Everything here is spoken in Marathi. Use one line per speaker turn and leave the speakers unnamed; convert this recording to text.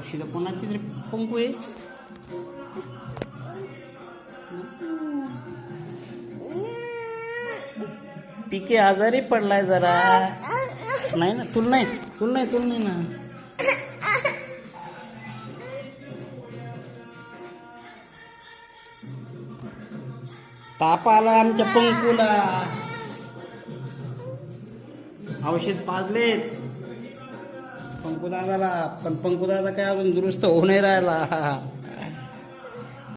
औषध कोणाची तरी पंकू आहे. पिके आजारी पडलाय जरा. नाही ना तुला नाही ना. ताप आला आमच्या पंकूला. औषध पाजलेत पंकू दादाला, पण पंकू दादा काय अजून दुरुस्त होऊ नाही राहिला.